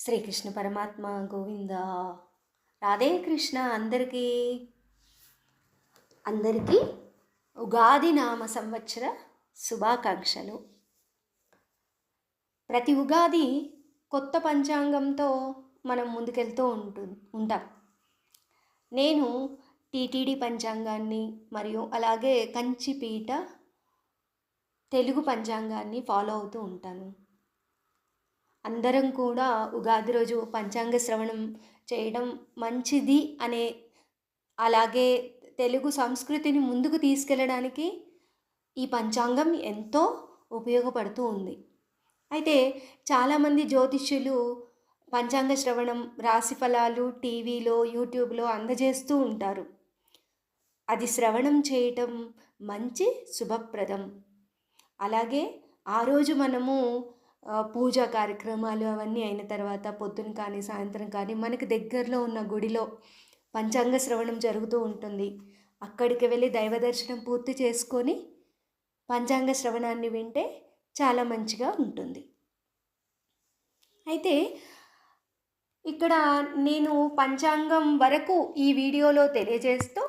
శ్రీకృష్ణ పరమాత్మ గోవింద. రాధే కృష్ణ. అందరికీ ఉగాది నామ సంవత్సర శుభాకాంక్షలు. ప్రతి ఉగాది కొత్త పంచాంగంతో మనం ముందుకెళ్తూ ఉంటాం. నేను టీటీడీ పంచాంగాన్ని మరియు అలాగే కంచిపీఠ తెలుగు పంచాంగాన్ని ఫాలో అవుతూ ఉంటాను. అందరం కూడా ఉగాది రోజు పంచాంగ శ్రవణం చేయడం మంచిది అనే, అలాగే తెలుగు సంస్కృతిని ముందుకు తీసుకెళ్ళడానికి ఈ పంచాంగం ఎంతో ఉపయోగపడుతూ ఉంది. అయితే చాలామంది జ్యోతిష్యులు పంచాంగ శ్రవణం, రాశి ఫలాలు టీవీలో, యూట్యూబ్లో అందజేస్తూ ఉంటారు. అది శ్రవణం చేయటం మంచి శుభప్రదం. అలాగే ఆ రోజు మనము పూజా కార్యక్రమాలు అవన్నీ అయిన తర్వాత పొద్దున కానీ సాయంత్రం కానీ మనకి దగ్గరలో ఉన్న గుడిలో పంచాంగ శ్రవణం జరుగుతూ ఉంటుంది. అక్కడికి వెళ్ళి దైవ దర్శనం పూర్తి చేసుకొని పంచాంగ శ్రవణాన్ని వింటే చాలా మంచిగా ఉంటుంది. అయితే ఇక్కడ నేను పంచాంగం వరకు ఈ వీడియోలో తెలియజేస్తూ,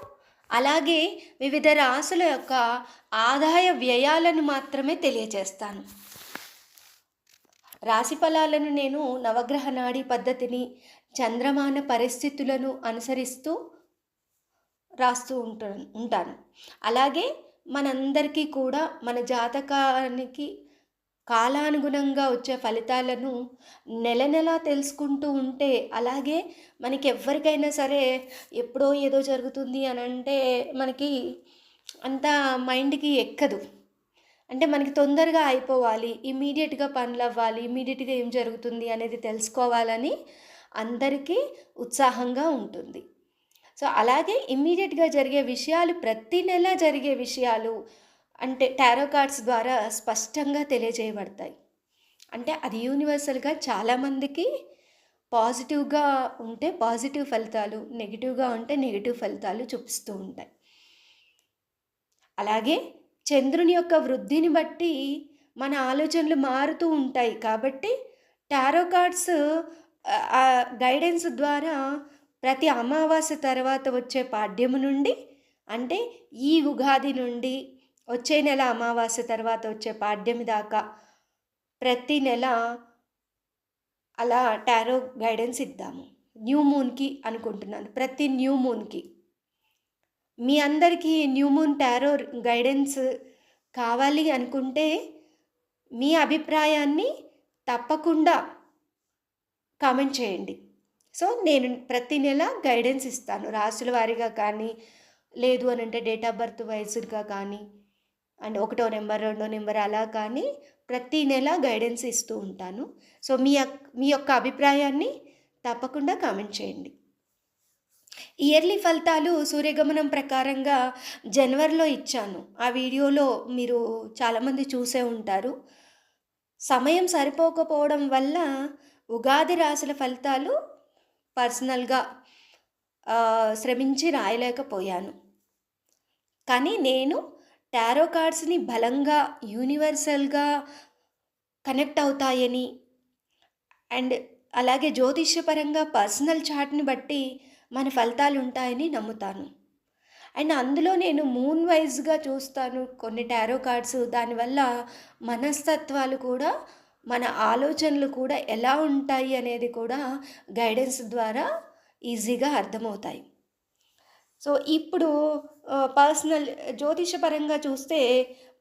అలాగే వివిధ రాశుల యొక్క ఆదాయ వ్యయాలను మాత్రమే తెలియజేస్తాను. రాశి ఫలాలను నేను నవగ్రహ నాడీ పద్ధతిని, చంద్రమాన పరిస్థితులను అనుసరిస్తూ రాస్తూ ఉంటాను. అలాగే మనందరికీ కూడా మన జాతకానికి కాలానుగుణంగా వచ్చే ఫలితాలను నెల నెలా తెలుసుకుంటూ ఉంటే, అలాగే మనకి ఎవరికైనా సరే ఎప్పుడో ఏదో జరుగుతుంది అని అంటే మనకి అంత మైండ్కి ఎక్కదు. అంటే మనకి తొందరగా అయిపోవాలి, ఇమ్మీడియట్గా పనులు అవ్వాలి, ఇమ్మీడియట్గా ఏం జరుగుతుంది అనేది తెలుసుకోవాలని అందరికీ ఉత్సాహంగా ఉంటుంది. సో అలాగే ఇమ్మీడియట్గా జరిగే విషయాలు, ప్రతి నెల జరిగే విషయాలు అంటే టారో కార్డ్స్ ద్వారా స్పష్టంగా తెలియజేయబడతాయి. అంటే అది యూనివర్సల్గా చాలామందికి పాజిటివ్గా ఉంటే పాజిటివ్ ఫలితాలు, నెగిటివ్గా ఉంటే నెగిటివ్ ఫలితాలు చూపిస్తూ ఉంటాయి. అలాగే చంద్రుని యొక్క వృద్ధిని బట్టి మన ఆలోచనలు మారుతూ ఉంటాయి. కాబట్టి టారో కార్డ్స్ గైడెన్స్ ద్వారా ప్రతి అమావాస్య తర్వాత వచ్చే పాడ్యము నుండి, అంటే ఈ ఉగాది నుండి వచ్చే నెల అమావాస్య తర్వాత వచ్చే పాడ్యమి దాకా ప్రతి నెల అలా టారో గైడెన్స్ ఇద్దాము. న్యూ మూన్కి అనుకుంటున్నాను, ప్రతి న్యూ మూన్కి. మీ అందరికీ న్యూ మూన్ టారో గైడెన్స్ కావాలి అనుకుంటే మీ అభిప్రాయాన్ని తప్పకుండా కామెంట్ చేయండి. సో నేను ప్రతి నెల గైడెన్స్ ఇస్తాను, రాసుల వారీగా కానీ, లేదు అని అంటే డేట్ ఆఫ్ బర్త్ వైజ్గా కానీ, అండ్ 1వ నెంబర్ 2వ నెంబర్ అలా కానీ ప్రతి నెల గైడెన్స్ ఇస్తూ ఉంటాను. సో మీ యొక్క అభిప్రాయాన్ని తప్పకుండా కామెంట్ చేయండి. ఇయర్లీ ఫలితాలు సూర్యగమనం ప్రకారంగా జనవరిలో ఇచ్చాను. ఆ వీడియోలో మీరు చాలామంది చూసే ఉంటారు. సమయం సరిపోకపోవడం వల్ల ఉగాది రాశుల ఫలితాలు పర్సనల్గా శ్రమించి రాయలేకపోయాను. కానీ నేను టారో కార్డ్స్ని బలంగా, యూనివర్సల్గా కనెక్ట్ అవుతాయని, అండ్ అలాగే జ్యోతిష్యపరంగా పర్సనల్ చార్ట్ని బట్టి మన ఫలితాలు ఉంటాయని నమ్ముతాను. అండ్ అందులో నేను మూన్ వైజ్గా చూస్తాను కొన్ని టారో కార్డ్స్. దానివల్ల మనస్తత్వాలు కూడా, మన ఆలోచనలు కూడా ఎలా ఉంటాయి అనేది కూడా గైడెన్స్ ద్వారా ఈజీగా అర్థమవుతాయి. సో ఇప్పుడు పర్సనల్ జ్యోతిషపరంగా చూస్తే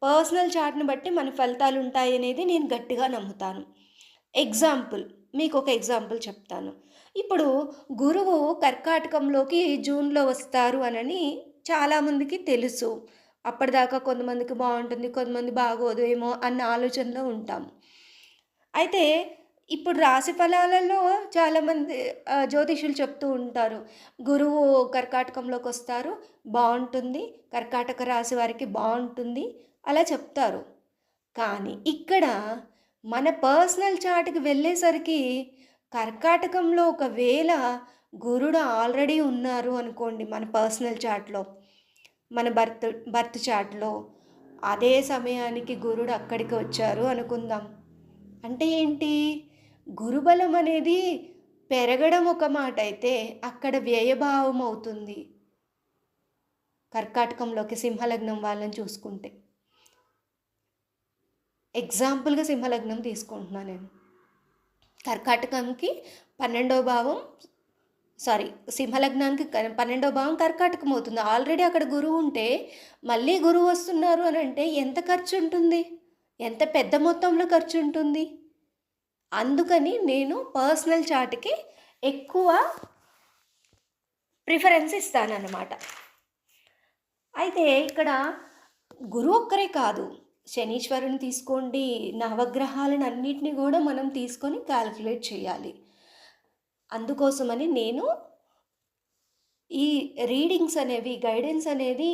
పర్సనల్ చార్ట్ని బట్టి మన ఫలితాలు ఉంటాయి అనేది నేను గట్టిగా నమ్ముతాను. మీకు ఒక ఎగ్జాంపుల్ చెప్తాను. ఇప్పుడు గురువు కర్కాటకంలోకి జూన్లో వస్తారు అని చాలామందికి తెలుసు. అప్పటిదాకా కొంతమందికి బాగుంటుంది, కొంతమంది బాగోదు ఏమో అన్న ఆలోచనలో ఉంటాం. అయితే ఇప్పుడు రాశి ఫలాలలో చాలామంది జ్యోతిషులు చెప్తూ ఉంటారు, గురువు కర్కాటకంలోకి వస్తారు, బాగుంటుంది, కర్కాటక రాశి వారికి బాగుంటుంది అలా చెప్తారు. కానీ ఇక్కడ మన పర్సనల్ చార్ట్కి వెళ్ళేసరికి కర్కాటకంలో ఒకవేళ గురుడు ఆల్రెడీ ఉన్నారు అనుకోండి, మన పర్సనల్ చార్ట్లో, మన బర్త్ చార్ట్లో అదే సమయానికి గురుడు అక్కడికి వచ్చారు అనుకుందాం. అంటే ఏంటి? గురుబలం అనేది పెరగడం ఒక మాట అయితే, అక్కడ వ్యయభావం అవుతుంది. కర్కాటకంలోకి సింహలగ్నం వాళ్ళని చూసుకుంటే. ఎగ్జాంపుల్‌గా సింహలగ్నం తీసుకుంటున్నా నేను. కర్కాటకంకి 12వ భావం సింహలగ్నానికి 12వ భావం కర్కాటకం అవుతుంది. ఆల్రెడీ అక్కడ గురువు ఉంటే, మళ్ళీ గురువు వస్తున్నారు అనంటే ఎంత ఖర్చు ఉంటుంది? ఎంత పెద్ద మొత్తంలో ఖర్చు ఉంటుంది? అందుకని నేను పర్సనల్ చార్ట్‌కి ఎక్కువ ప్రిఫరెన్స్ ఇస్తానన్నమాట. అయితే ఇక్కడ గురువు ఒక్కరే కాదు, శనీశ్వరుని తీసుకోండి, నవగ్రహాలను అన్నిటిని కూడా మనం తీసుకొని క్యాలిక్యులేట్ చేయాలి. అందుకోసమని నేను ఈ రీడింగ్స్ అనేవి, గైడెన్స్ అనేది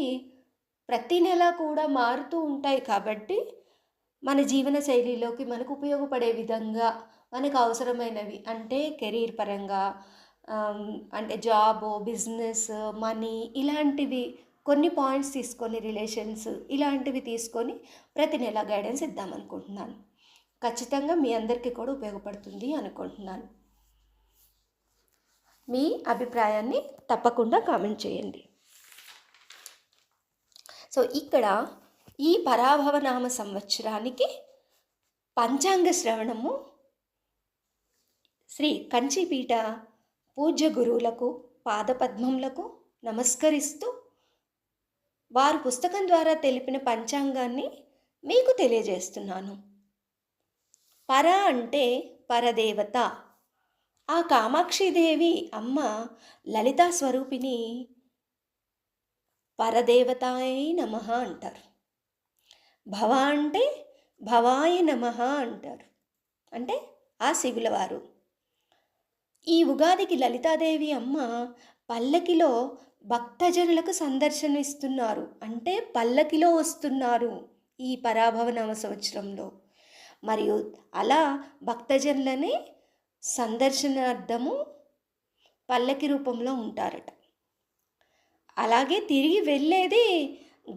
ప్రతి నెల కూడా మారుతూ ఉంటాయి కాబట్టి, మన జీవన శైలిలోకి మనకు ఉపయోగపడే విధంగా, మనకు అవసరమైనవి అంటే కెరీర్ పరంగా, అంటే జాబు, బిజినెస్, మనీ ఇలాంటివి కొన్ని పాయింట్స్ తీసుకొని, రిలేషన్స్ ఇలాంటివి తీసుకొని ప్రతి నెల గైడెన్స్ ఇద్దామనుకుంటున్నాను. ఖచ్చితంగా మీ అందరికీ కూడా ఉపయోగపడుతుంది అనుకుంటున్నాను. మీ అభిప్రాయాన్ని తప్పకుండా కామెంట్ చేయండి. సో ఇక్కడ ఈ పరాభవనామ సంవత్సరానికి పంచాంగ శ్రవణము శ్రీ కంచిపీఠ పూజ్య గురువులకు పాదపద్మములకు నమస్కరిస్తూ, వారు పుస్తకం ద్వారా తెలిపిన పంచాంగాన్ని మీకు తెలియజేస్తున్నాను. పర అంటే పరదేవత. ఆ కామాక్షిదేవి అమ్మ లలితా స్వరూపిణి పరదేవతాయ నమః అంటారు. భవ అంటే భవాయ నమః అంటారు, అంటే ఆ శివులవారు. ఈ ఉగాదికి లలితాదేవి అమ్మ పల్లకిలో భక్తజనులకు సందర్శనమిస్తున్నారు, అంటే పల్లకిలో వస్తున్నారు ఈ పరాభవనామ సంవత్సరంలో. మరియు అలా భక్తజనులని సందర్శనార్థము పల్లకి రూపంలో ఉంటారట. అలాగే తిరిగి వెళ్ళేది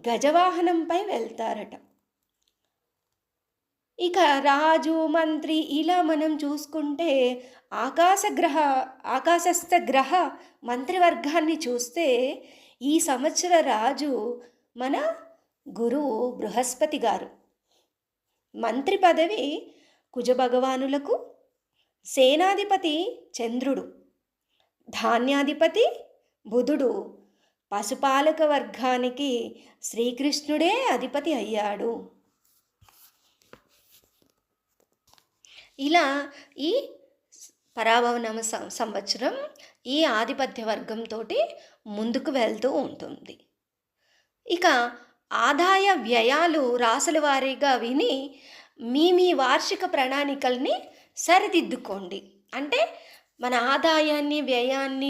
గజవాహనంపై వెళ్తారట. ఇక రాజు, మంత్రి ఇలా మనం చూసుకుంటే ఆకాశస్థ గ్రహ మంత్రివర్గాన్ని చూస్తే ఈ సంవత్సర రాజు మన గురువు బృహస్పతి గారు. మంత్రి పదవి కుజభగవానులకు, సేనాధిపతి చంద్రుడు, ధాన్యాధిపతి బుధుడు, పశుపాలక వర్గానికి శ్రీకృష్ణుడే అధిపతి అయ్యాడు. ఇలా ఈ పరాభవనామ సంవత్సరం ఈ ఆధిపత్య వర్గంతో ముందుకు వెళ్తూ ఉంటుంది. ఇక ఆదాయ వ్యయాలు రాసుల వారీగా విని మీ వార్షిక ప్రణాళికల్ని సరిదిద్దుకోండి. అంటే మన ఆదాయాన్ని, వ్యయాన్ని,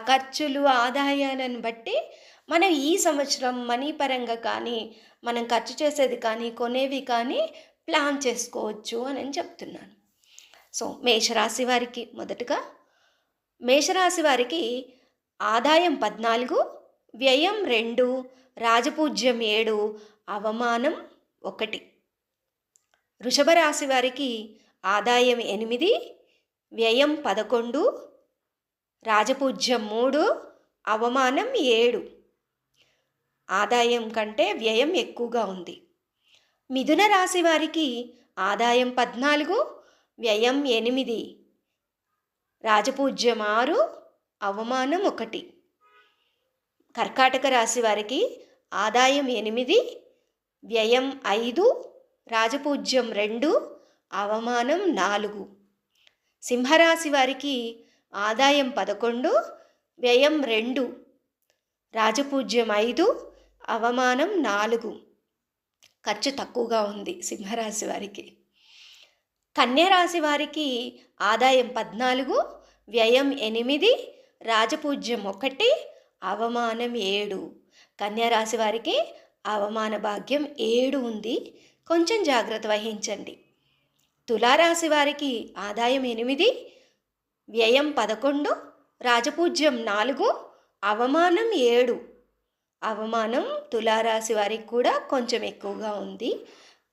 ఖర్చులు, ఆదాయాలను బట్టి మనం ఈ సంవత్సరం మనీ పరంగా కానీ, మనం ఖర్చు చేసేది కానీ, కొనేవి కానీ ప్లాన్ చేసుకోవచ్చు అని చెప్తున్నాను. సో మేషరాశి వారికి మొదటగా, మేషరాశి వారికి ఆదాయం 14, వ్యయం 2, రాజపూజ్యం 7, అవమానం 1. వృషభ రాశి వారికి ఆదాయం 8, వ్యయం 11, రాజపూజ్యం 3, అవమానం 7. ఆదాయం కంటే వ్యయం ఎక్కువగా ఉంది. మిథున రాశి వారికి ఆదాయం 14, వ్యయం 8, రాజపూజ్యం 6, అవమానం 1. కర్కాటక రాశి వారికి ఆదాయం 8, వ్యయం 5, రాజపూజ్యం 2, అవమానం 4. సింహరాశి వారికి ఆదాయం 11, వ్యయం 2, రాజపూజ్యం 5, అవమానం 4. ఖర్చు తక్కువగా ఉంది సింహరాశి వారికి. కన్యరాశి వారికి ఆదాయం 14, వ్యయం 8, రాజపూజ్యం 1, అవమానం 7. కన్యరాశి వారికి అవమాన భాగ్యం 7 ఉంది, కొంచెం జాగ్రత్త వహించండి. తులారాశి వారికి ఆదాయం 8, వ్యయం 11, రాజపూజ్యం 4, అవమానం 7. అవమానం తులారాశి వారికి కూడా కొంచెం ఎక్కువగా ఉంది,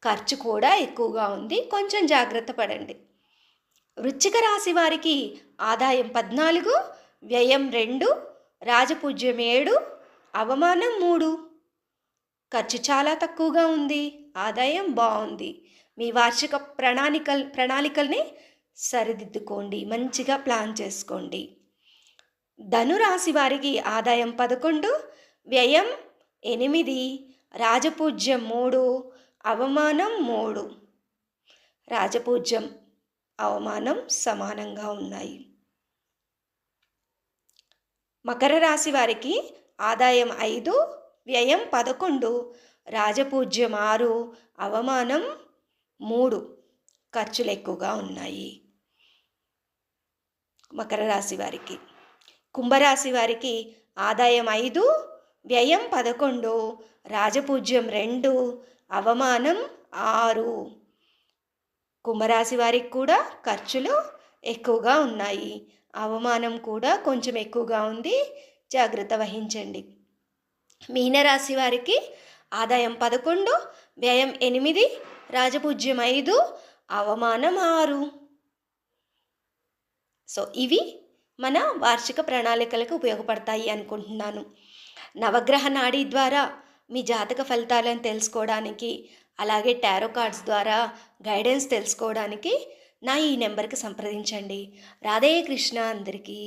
ఖర్చు కూడా ఎక్కువగా ఉంది, కొంచెం జాగ్రత్త పడండి. వృశ్చిక రాశి వారికి ఆదాయం 14, వ్యయం 2, రాజపూజ్యం 7, అవమానం 3. ఖర్చు చాలా తక్కువగా ఉంది, ఆదాయం బాగుంది. మీ వార్షిక ప్రణాళికల్ని సరిదిద్దుకోండి, మంచిగా ప్లాన్ చేసుకోండి. ధనురాశి వారికి ఆదాయం 11, వ్యయం 8, రాజపూజ్యం 3, అవమానం 3. రాజపూజ్యం అవమానం సమానంగా ఉన్నాయి. మకర రాశి వారికి ఆదాయం 5, వ్యయం 11, రాజపూజ్యం 6, అవమానం 3. ఖర్చులు ఎక్కువగా ఉన్నాయి మకర రాశి వారికి. కుంభరాశి వారికి ఆదాయం 5, వ్యయం 11, రాజపూజ్యం 2, అవమానం 6. కుంభరాశి వారికి కూడా ఖర్చులు ఎక్కువగా ఉన్నాయి, అవమానం కూడా కొంచెం ఎక్కువగా ఉంది, జాగ్రత్త వహించండి. మీనరాశి వారికి ఆదాయం 11, వ్యయం 8, రాజపూజ్యం 5, అవమానం 6. సో ఇవి మన వార్షిక ప్రణాళికలకు ఉపయోగపడతాయి అనుకుంటున్నాను. నవగ్రహ నాడీ ద్వారా మీ జాతక ఫలితాలను తెలుసుకోవడానికి, అలాగే టారో కార్డ్స్ ద్వారా గైడెన్స్ తెలుసుకోవడానికి నా ఈ నెంబర్కి సంప్రదించండి. రాధే కృష్ణ. అందరికీ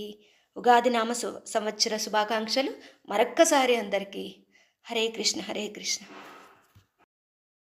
ఉగాది నామ సంవత్సర శుభాకాంక్షలు మరొక్కసారి అందరికీ. హరే కృష్ణ హరే కృష్ణ.